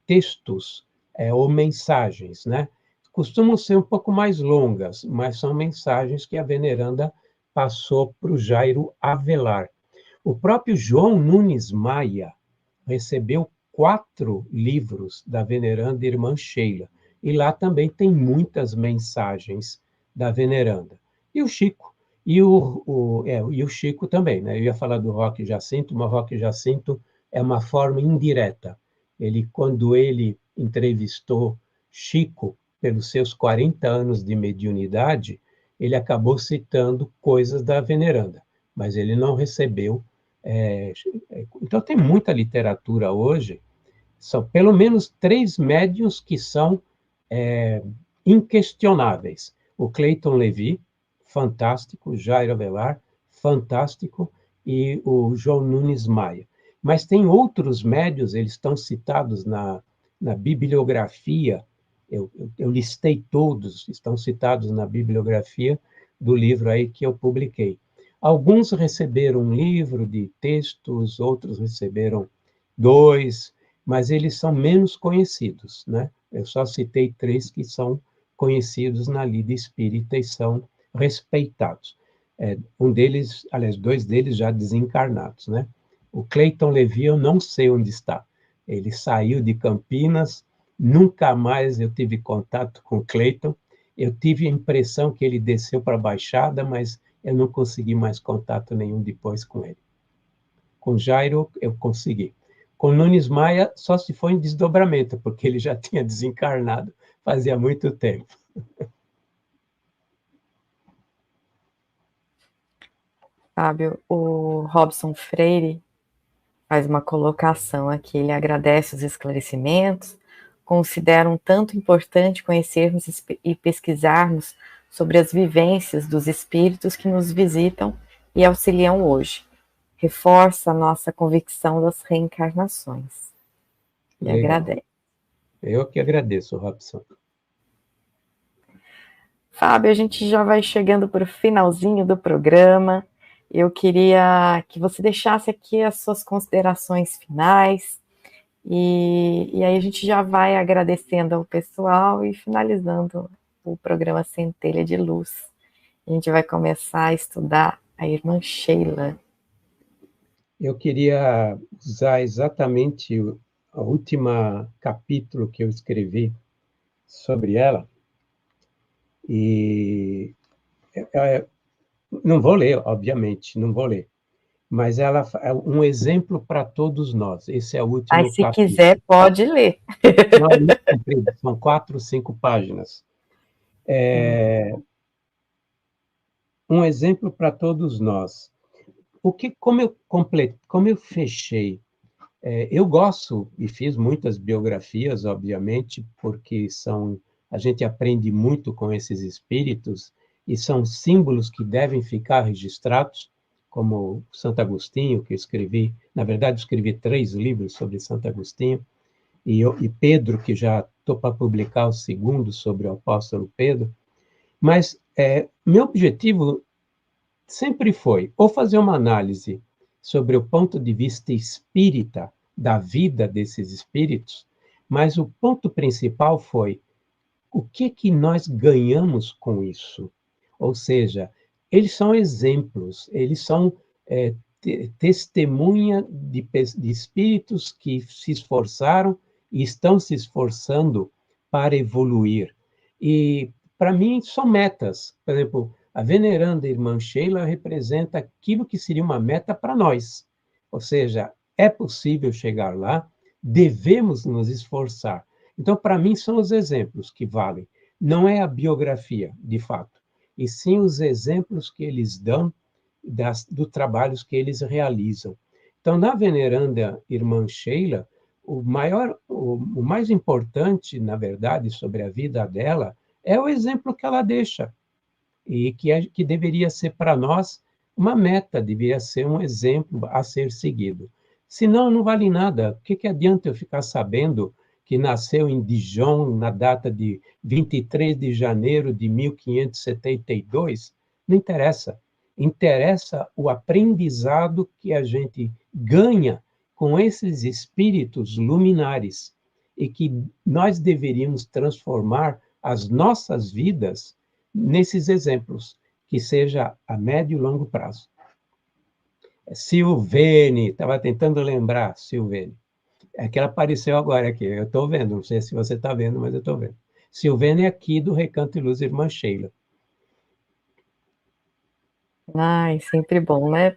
textos ou mensagens, né? Costumam ser um pouco mais longas, mas são mensagens que a veneranda passou para o Jairo Avelar. O próprio João Nunes Maia recebeu 4 livros da veneranda Irmã Sheila, e lá também tem muitas mensagens da veneranda. E o Chico, e o Chico também, né? Eu ia falar do Roque Jacinto, mas o Roque Jacinto é uma forma indireta. Quando ele entrevistou Chico pelos seus 40 anos de mediunidade, ele acabou citando coisas da veneranda, mas ele não recebeu. Então, tem muita literatura hoje, são pelo menos 3 médiuns que são inquestionáveis. O Clayton Levi fantástico, Jairo Avelar, fantástico, e o João Nunes Maia. Mas tem outros médios, eles estão citados na bibliografia, eu listei todos, estão citados na bibliografia do livro aí que eu publiquei. Alguns receberam um livro de textos, outros receberam 2, mas eles são menos conhecidos, né? Eu só citei 3 que são conhecidos na lida espírita e são respeitados. Um deles, aliás, 2 deles já desencarnados, né? O Cleiton Levi, eu não sei onde está. Ele saiu de Campinas, nunca mais eu tive contato com o Cleiton. Eu tive a impressão que ele desceu para a Baixada, mas eu não consegui mais contato nenhum depois com ele. Com Jairo, eu consegui. Com Nunes Maia, só se foi em desdobramento, porque ele já tinha desencarnado fazia muito tempo. Fábio, o Robson Freire faz uma colocação aqui, ele agradece os esclarecimentos, considera um tanto importante conhecermos e pesquisarmos sobre as vivências dos espíritos que nos visitam e auxiliam hoje. Reforça a nossa convicção das reencarnações. E agradece. Eu que agradeço, Robson. Fábio, a gente já vai chegando para o finalzinho do programa. Eu queria que você deixasse aqui as suas considerações finais, e aí a gente já vai agradecendo ao pessoal e finalizando o programa Centelha de Luz. A gente vai começar a estudar a irmã Sheila. Eu queria usar exatamente o último capítulo que eu escrevi sobre ela, e não vou ler, obviamente, não vou ler, mas ela é um exemplo para todos nós. Esse é o último Mas se capítulo. quiser, pode ler. Não, são 4, 5 páginas. Um exemplo para todos nós. Como eu fechei, eu gosto e fiz muitas biografias, obviamente, porque a gente aprende muito com esses espíritos e são símbolos que devem ficar registrados, como Santo Agostinho, que eu escrevi, na verdade, escrevi 3 livros sobre Santo Agostinho, e Pedro, que já estou para publicar o 2º sobre o apóstolo Pedro. Mas meu objetivo sempre foi ou fazer uma análise sobre o ponto de vista espírita da vida desses espíritos, mas o ponto principal foi o que nós ganhamos com isso. Ou seja, eles são exemplos, eles são testemunha de espíritos que se esforçaram e estão se esforçando para evoluir. E, para mim, são metas. Por exemplo, a veneranda irmã Sheila representa aquilo que seria uma meta para nós. Ou seja, é possível chegar lá, devemos nos esforçar. Então, para mim, são os exemplos que valem. Não é a biografia, de fato, e sim os exemplos que eles dão do trabalhos que eles realizam. Então, na veneranda irmã Sheila, o mais importante, na verdade, sobre a vida dela, é o exemplo que ela deixa, e que deveria ser para nós uma meta, deveria ser um exemplo a ser seguido. Senão, não vale nada. O que adianta eu ficar sabendo que nasceu em Dijon, na data de 23 de janeiro de 1572? Não interessa. Interessa o aprendizado que a gente ganha com esses espíritos luminares e que nós deveríamos transformar as nossas vidas nesses exemplos, que seja a médio e longo prazo. Silvene, estava tentando lembrar, Silvene. É que ela apareceu agora aqui, eu estou vendo, não sei se você está vendo, mas eu estou vendo. Silvene é aqui do Recanto e Luz Irmã Sheila. Ai, sempre bom, né?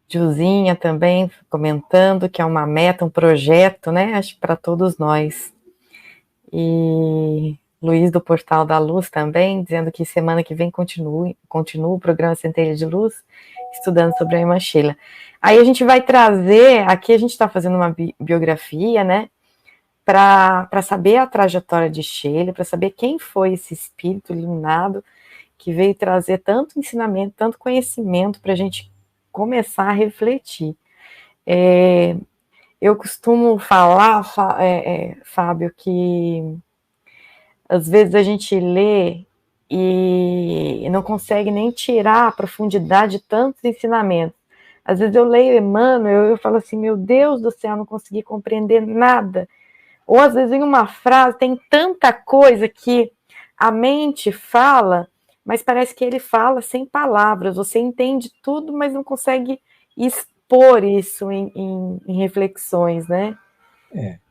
Juzinha também comentando que é uma meta, um projeto, né? Acho que para todos nós. E Luiz do Portal da Luz também, dizendo que semana que vem continua o programa Centelha de Luz, estudando sobre a irmã Sheila. Aí a gente vai trazer, aqui a gente está fazendo uma biografia, né? para saber a trajetória de Sheila, para saber quem foi esse espírito iluminado que veio trazer tanto ensinamento, tanto conhecimento para a gente começar a refletir. Eu costumo falar, Fábio, que às vezes a gente lê e não consegue nem tirar a profundidade de tantos ensinamentos. Às vezes eu leio Emmanuel e eu falo assim, meu Deus do céu, não consegui compreender nada. Ou às vezes em uma frase tem tanta coisa que a mente fala, mas parece que ele fala sem palavras. Você entende tudo, mas não consegue expor isso em reflexões, né?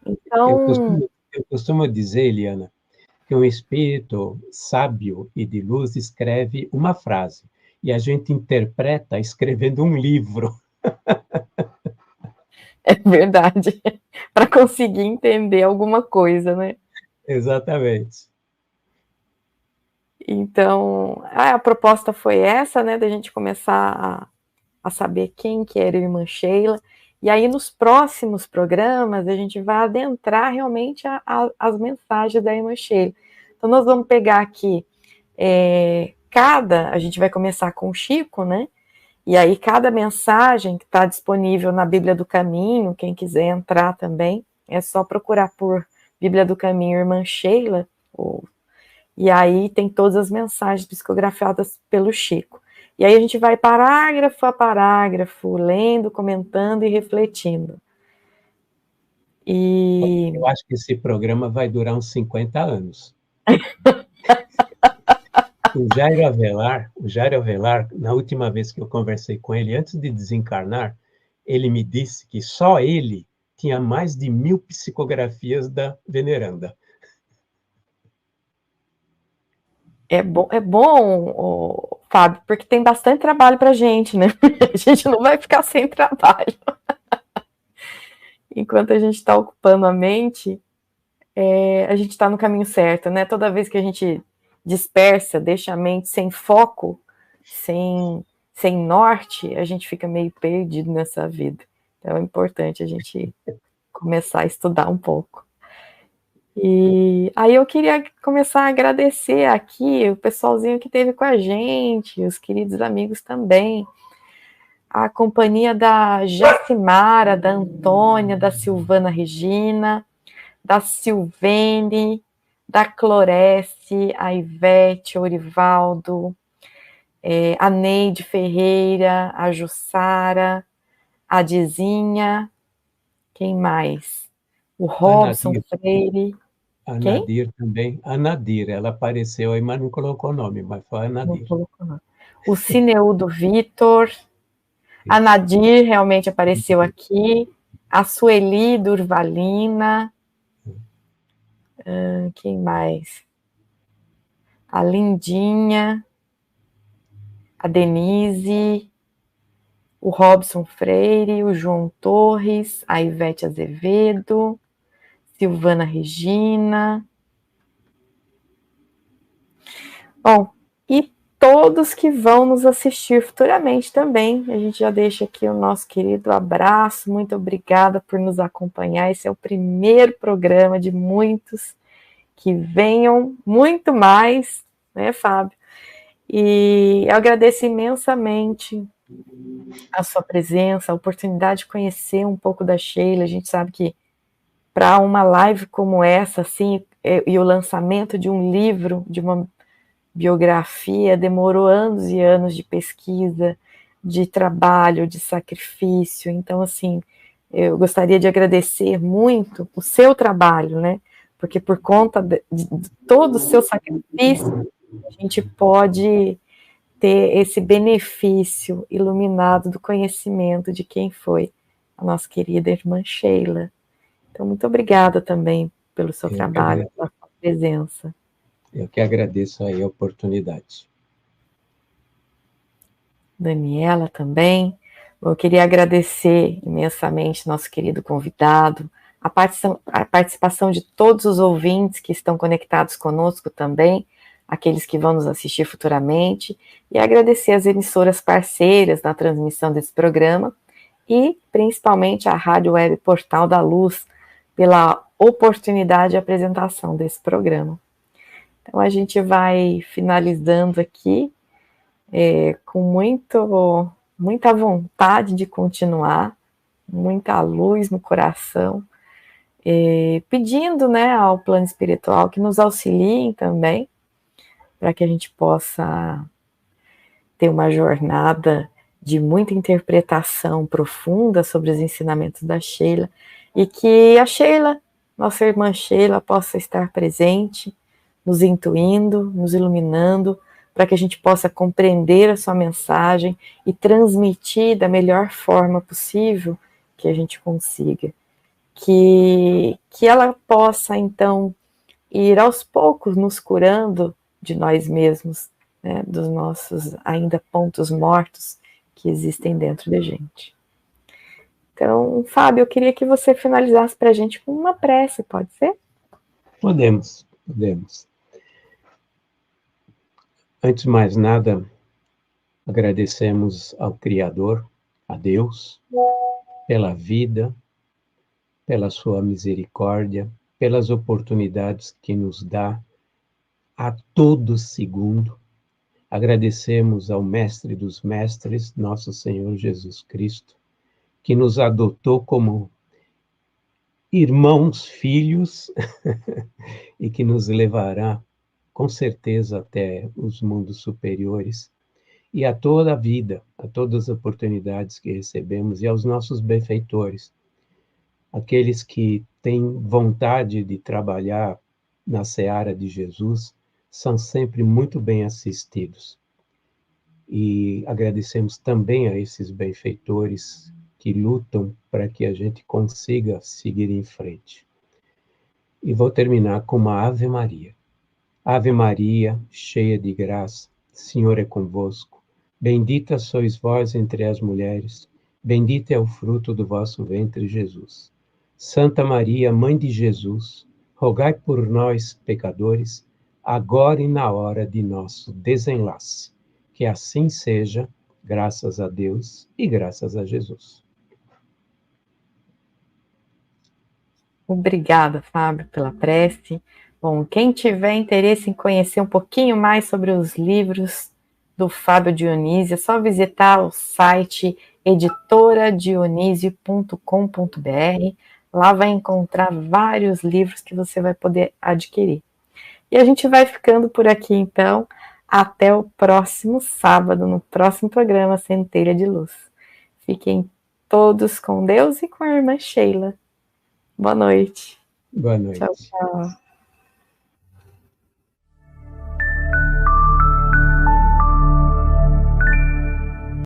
Então... Eu costumo dizer, Eliana, que um espírito sábio e de luz escreve uma frase, e a gente interpreta escrevendo um livro. É verdade, para conseguir entender alguma coisa, né? Exatamente. Então, a proposta foi essa, né, da gente começar a saber quem que era a irmã Sheila, e aí nos próximos programas a gente vai adentrar realmente as mensagens da irmã Sheila. Então nós vamos pegar aqui, a gente vai começar com o Chico, né, e aí cada mensagem que está disponível na Bíblia do Caminho, quem quiser entrar também, é só procurar por Bíblia do Caminho Irmã Sheila, e aí tem todas as mensagens psicografadas pelo Chico. E aí a gente vai parágrafo a parágrafo, lendo, comentando e refletindo. Eu acho que esse programa vai durar uns 50 anos. O Jairo Avelar, na última vez que eu conversei com ele, antes de desencarnar, ele me disse que só ele tinha mais de 1000 psicografias da veneranda. É bom, Fábio, porque tem bastante trabalho para a gente, né? A gente não vai ficar sem trabalho. Enquanto a gente está ocupando a mente, a gente está no caminho certo, né? Toda vez que a gente dispersa, deixa a mente sem foco, sem norte, a gente fica meio perdido nessa vida. Então é importante a gente começar a estudar um pouco. E aí eu queria começar a agradecer aqui o pessoalzinho que esteve com a gente, os queridos amigos também, a companhia da Jacimara, da Antônia, da Silvana Regina, da Silvene, da Clorece, a Ivete, o Orivaldo, a Neide Ferreira, a Jussara, a Dizinha, quem mais? O Robson Freire. A Nadir também. A Nadir, ela apareceu aí, mas não colocou o nome, mas foi a Nadir. Não colocou, não. O Cineudo Vitor. A Nadir realmente apareceu aqui. A Sueli Durvalina. Quem mais? A Lindinha. A Denise. O Robson Freire. O João Torres. A Ivete Azevedo. Silvana Regina. Bom, e todos que vão nos assistir futuramente também. A gente já deixa aqui o nosso querido abraço. Muito obrigada por nos acompanhar. Esse é o primeiro programa de muitos que venham muito mais, né, Fábio? E eu agradeço imensamente a sua presença, a oportunidade de conhecer um pouco da Sheila. A gente sabe que para uma live como essa, assim, e o lançamento de um livro, de uma biografia, demorou anos e anos de pesquisa, de trabalho, de sacrifício. Então, assim, eu gostaria de agradecer muito o seu trabalho, né? Porque por conta de todo o seu sacrifício, a gente pode ter esse benefício iluminado do conhecimento de quem foi a nossa querida irmã Sheila. Então, muito obrigada também pelo seu trabalho, pela sua presença. Eu que agradeço aí a oportunidade. Daniela também. Eu queria agradecer imensamente nosso querido convidado, a participação de todos os ouvintes que estão conectados conosco também, aqueles que vão nos assistir futuramente, e agradecer as emissoras parceiras na transmissão desse programa, e principalmente a Rádio Web Portal da Luz, pela oportunidade de apresentação desse programa. Então, a gente vai finalizando aqui com muita vontade de continuar, muita luz no coração, pedindo, né, ao plano espiritual que nos auxiliem também, para que a gente possa ter uma jornada de muita interpretação profunda sobre os ensinamentos da Sheila, e que a Sheila, nossa irmã Sheila, possa estar presente, nos intuindo, nos iluminando, para que a gente possa compreender a sua mensagem e transmitir da melhor forma possível que a gente consiga. Que ela possa, então, ir aos poucos nos curando de nós mesmos, né, dos nossos ainda pontos mortos que existem dentro da gente. Então, Fábio, eu queria que você finalizasse para a gente com uma prece, pode ser? Podemos. Antes de mais nada, agradecemos ao Criador, a Deus, pela vida, pela sua misericórdia, pelas oportunidades que nos dá a todo segundo. Agradecemos ao Mestre dos Mestres, nosso Senhor Jesus Cristo, que nos adotou como irmãos, filhos, e que nos levará, com certeza, até os mundos superiores, e a toda a vida, a todas as oportunidades que recebemos, e aos nossos benfeitores, aqueles que têm vontade de trabalhar na seara de Jesus, são sempre muito bem assistidos. E agradecemos também a esses benfeitores que lutam para que a gente consiga seguir em frente. E vou terminar com uma Ave Maria. Ave Maria, cheia de graça, Senhor é convosco. Bendita sois vós entre as mulheres, bendito é o fruto do vosso ventre, Jesus. Santa Maria, Mãe de Jesus, rogai por nós, pecadores, agora e na hora de nosso desenlace. Que assim seja, graças a Deus e graças a Jesus. Obrigada, Fábio, pela prece. Bom, quem tiver interesse em conhecer um pouquinho mais sobre os livros do Fábio Dionísio, é só visitar o site editoradionisio.com.br. Lá vai encontrar vários livros que você vai poder adquirir. E a gente vai ficando por aqui, então. Até o próximo sábado, no próximo programa Centelha de Luz. Fiquem todos com Deus e com a irmã Sheila. Boa noite. Boa noite. Tchau, tchau.